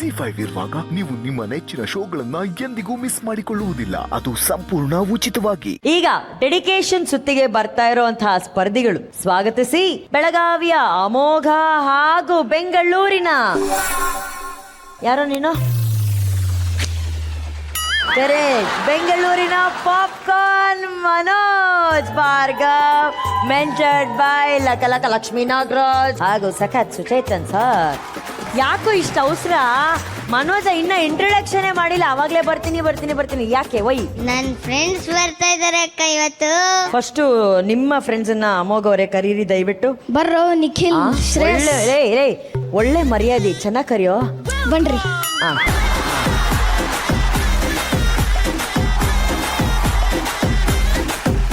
ZEE5 ಇರುವಾಗ ನೀವು ನಿಮ್ಮ ನೆಚ್ಚಿನ ಶೋಗಳನ್ನ ಎಂದಿಗೂ ಮಿಸ್ ಮಾಡಿಕೊಳ್ಳುವುದಿಲ್ಲ. ಅದು ಸಂಪೂರ್ಣ ಉಚಿತವಾಗಿ. ಈಗ ಡೆಡಿಕೇಶನ್ ಸುತ್ತಿಗೆ ಬರ್ತಾ ಇರುವಂತಹ ಸ್ಪರ್ಧಿಗಳು ಸ್ವಾಗತಿಸಿ ಬೆಳಗಾವಿಯ ಅಮೋಘ ಹಾಗೂ ಬೆಂಗಳೂರಿನ ಯಾರೋ ನೀನು ಬೆಂಗಳೂರಿನ ಪಾಪ್ಕಾರ್ನ್ ಮನೋಜ್ ಭಾರ್ಗವ್, ಮೆಂಟರ್ಡ್ ಬೈ ಲಕಲಕ ಲಕ್ಷ್ಮೀ ನಾಗರಾಜ್ ಹಾಗೂ ಸಖತ್ ಸುಚೇತನ್ ಸರ್. ಯಾಕೋ ಇಷ್ಟ ಅವಸರ? ಮನೋಜ ಇನ್ನ ಇಂಟ್ರೊಡಕ್ಷನ್ ಮಾಡಿಲ್ಲ, ಅವಾಗ್ಲೇ ಬರ್ತೀನಿ. ಯಾಕೆ ವೈ? ನನ್ ಫ್ರೆಂಡ್ಸ್ ಬರ್ತಾ ಇದಾರೆ ಅಕ್ಕ ಇವತ್ತು. ಫಸ್ಟ್ ನಿಮ್ಮ ಫ್ರೆಂಡ್ಸ್ ಅನ್ನ ಅಮೋಘ ಅವರೇ ಕರೀರಿ ದಯವಿಟ್ಟು. ಬರ್ರೋ ನಿಖಿಲ್, ಶ್ರೇಯಸ್. ಒಳ್ಳೆ ಮರ್ಯಾದೆ, ಚೆನ್ನಾಗ್ ಕರಿಯೋ. ಬನ್ರಿ.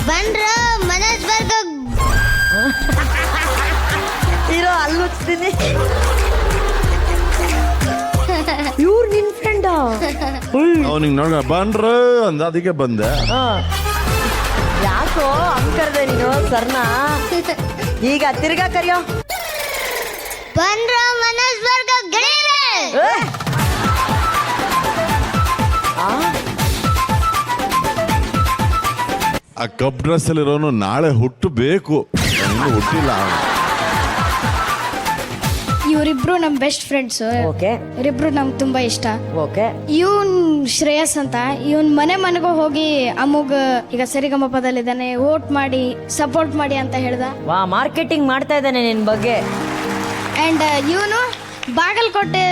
ಬನ್ರೋ ಮನೋಜ್ ಭಾರ್ಗವ್. ಇರೋ ಅಲ್ಲುಚ್ತೀನಿ. ಇವ್ರು ನಿನ್ ಫ್ರೆಂಡಾ? ಅವನಿಗೆ ನೋಡ ಬನ್ರ ಅಂದ, ಅದಕ್ಕೆ ಬಂದೆ. ಯಾಕೋ ಅಂಕರ್ದೆ ನೀನು ಸರ್ನ? ಈಗ ತಿರ್ಗಾ ಕರಿಯೋ. ಬನ್ರೋ ಮನೋಜ್ ಭಾರ್ಗವ್ ಗೆಳೆಯರೇ. ಆ ಕಪ್ ಡ್ರೆಸ್ ಅಲ್ಲಿರೋನು ನಾಳೆ ಹುಟ್ಟಬೇಕು, ಹುಟ್ಟಿಲ್ಲ. ಇವರಿಬ್ರು ನಮ್ ಬೆಸ್ಟ್ ಫ್ರೆಂಡ್ಸ್. ಓಕೆ. ಇವರಿಬ್ರು ನಮ್ಗೆ ತುಂಬಾ ಇಷ್ಟ. ಓಕೆ. ಇವನ್ ಶ್ರೇಯಸ್ ಅಂತ, ಇವನ್ ಮನೆಗೂ ಹೋಗಿ ಅಮೋಘ ಈಗ ಸರಿಗಮಪದಲ್ಲಿದ್ದಾನೆ, ವೋಟ್ ಮಾಡಿ ಸಪೋರ್ಟ್ ಮಾಡಿ ಅಂತ ಹೇಳ್ದ. ವಾ, ಮಾರ್ಕೆಟಿಂಗ್ ಮಾಡ್ತಾ ಇದ್ದಾನೆ ನಿನ್ ಬಗ್ಗೆ. ಅಂಡ್ ಇವನು ಬಾಗಲಕೋಟೆ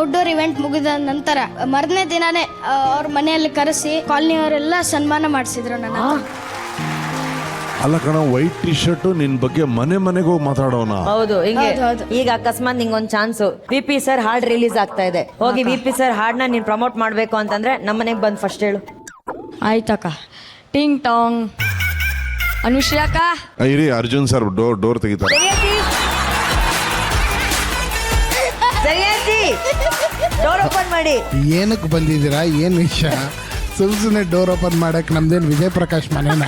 ಔಟ್ಡೋರ್ ಇವೆಂಟ್ ಮುಗಿದ ನಂತರ ಮರನೇ ದಿನಾನೇ ಅವ್ರ ಮನೆಯಲ್ಲಿ ಕರೆಸಿ ಕಾಲನಿಯವರೆಲ್ಲ ಸನ್ಮಾನ ಮಾಡಿಸಿದ್ರು ನನ್ನ. ಅಲ್ಲ ಕಣ, ವೈಟ್ ಟಿ ಶರ್ಟ್ ನಿನ್ ಬಗ್ಗೆ ಮನೆಗೆ ಹೋಗಿ ಮಾತಾಡೋಣ. ಹೌದು, ಹಿಂಗೆ. ಹೌದು. ಈಗ ಅಕಸ್ಮಾತ್ ನಿಂಗೊಂದ್ ಚಾನ್ಸ್, VP ಸರ್ ಹಾಡ್ ರಿಲೀಸ್ ಆಗ್ತಾ ಇದೆ, ಹೋಗಿ VP ಸರ್ ಹಾಡ್ನ ನೀನ್ ಪ್ರಮೋಟ್ ಮಾಡ್ಬೇಕು ಅಂತಂದ್ರೆ ನಮ್ಮನೆಗ್ ಬಂದ್ ಫಸ್ಟ್ ಹೇಳು. ಆಯ್ತಕ್ಕ. ಟಿಂಗ್ ಟಾಂಗ್. ಅನುಶ್ರೀಕ ಇರಿ, ಅರ್ಜುನ್ ಸರ್ ಡೋರ್ ತೆಗಿತಾರೆ. ಡೋರ್ ಓಪನ್ ಮಾಡಿ. ಏನಕ್ಕೆ ಬಂದಿದ್ದೀರಾ? ಏನ್ ವಿಷಯ? ಸುಮ್ನೆ ಡೋರ್ ಓಪನ್ ಮಾಡಕ್ ನಮ್ದೇನ್ ವಿಜಯ್ ಪ್ರಕಾಶ್ ಮನೇನ?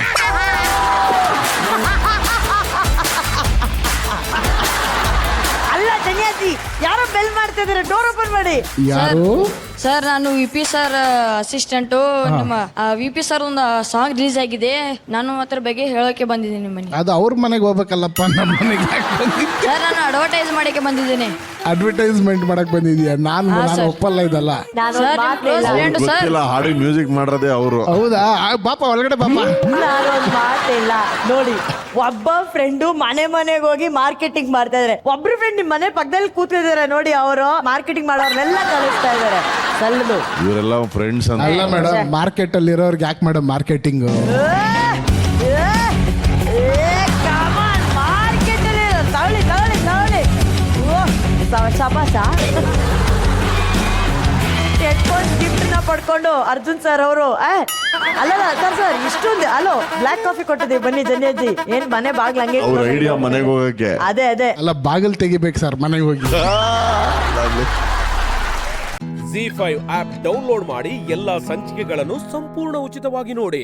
ಅಲ್ಲ ಜನಿಯಾಜಿ, ಯಾರೋ ಬೆಲ್ ಮಾಡ್ತಾ ಇದಾರೆ, ಡೋರ್ ಓಪನ್ ಮಾಡಿ. ಯಾರು? ಸರ್, ನಾನು VP ಸರ್ ಅಸಿಸ್ಟೆಂಟು. ನಿಮ್ಮ VP ಸರ್ ಒಂದು ಸಾಂಗ್ ರಿಲೀಸ್ ಆಗಿದೆ, ನಾನು ಅದ್ರ ಬಗ್ಗೆ ಹೇಳೋಕೆ ಬಂದಿದ್ದೀನಿ ನಿಮ್ಮನೆ. ಅದು ಅವ್ರ ಮನೆಗೆ ಹೋಗ್ಬೇಕಲ್ಲಪ್ಪ, ನಮ್ಮ ಮನೆಗೆ ಸರ್, ನಾನು ಅಡ್ವರ್ಟೈಸ್ ಮಾಡಕ್ಕೆ ಬಂದಿದ್ದೀನಿ. ಅಡ್ವರ್ಟೈಸ್ಮೆಂಟ್ ಮಾಡಕ್ ಬಂದಿದ್ಯಾ? ನಾನು ಒಪ್ಪಲ್ಲ ಇದಲ್ಲ. ನಾನು ಸರ್, ಮಾತಿಲ್ಲ. ಗೊತ್ತಿಲ್ಲ, ಹಾಡಿಗೆ ಮ್ಯೂಸಿಕ್ ಮಾಡೋದೇ ಅವರು. ಹೌದಾ? ಬಾಪ ಒಳಗಡೆ ಬಾಪ. ನಾನೊಂದ್ ಮಾತಿಲ್ಲ ನೋಡಿ. ಒಬ್ಬ ಫ್ರೆಂಡು ಮನೆಗೆ ಹೋಗಿ ಮಾರ್ಕೆಟಿಂಗ್ ಮಾಡ್ತಾ ಇದಾರೆ, ಒಬ್ರು ಫ್ರೆಂಡ್ ನಿಮ್ ಮನೆ ಪಕ್ಕದಲ್ಲಿ ಕೂತಿದಾರೆ ನೋಡಿ, ಅವರು ಮಾರ್ಕೆಟಿಂಗ್ ಮಾಡೋರ್ನೆಲ್ಲ ಕಳಿಸ್ತಾ ಇದಾರೆ. ಸಲ್ಲದು. ಇವರೆಲ್ಲ ಫ್ರೆಂಡ್ಸ್ ಅಂತ. ಅಲ್ಲ ಮೇಡಮ್, ಮಾರ್ಕೆಟ್ ಅಲ್ಲಿ ಇರೋರ್ಗೆ ಯಾಕೆ ಮೇಡಮ್ ಮಾರ್ಕೆಟಿಂಗ್? ಶಬಾಸ ಗಿಫ್ಟ್ ನ ಪಡ್ಕೊಂಡು ಅರ್ಜುನ್ ಸರ್ ಅವರು ಅಲ್ಲಲ್ಲ ಸರ್ ಇಷ್ಟೊಂದು ಅಲೋ ಬ್ಲಾಕ್ ಕಾಫಿ ಕೊಟ್ಟಿದ್ದೀವಿ, ಬನ್ನಿ ಜನಿಯಜ್ಜಿ. ಏನ್ ಮನೆ ಬಾಗ್ಲ ಹಂಗೆ ಐಡಿಯಾ ಮನೆಗೆ ಹೋಗಕ್ಕೆ. ಅದೇ ಅಲ್ಲ, ಬಾಗಿಲ್ ತೆಗಿಬೇಕು ಸರ್ ಮನೆಗೆ ಹೋಗಿ. ZEE5 ಆಪ್ ಡೌನ್ಲೋಡ್ ಮಾಡಿ ಎಲ್ಲಾ ಸಂಚಿಕೆಗಳನ್ನು ಸಂಪೂರ್ಣ ಉಚಿತವಾಗಿ ನೋಡಿ.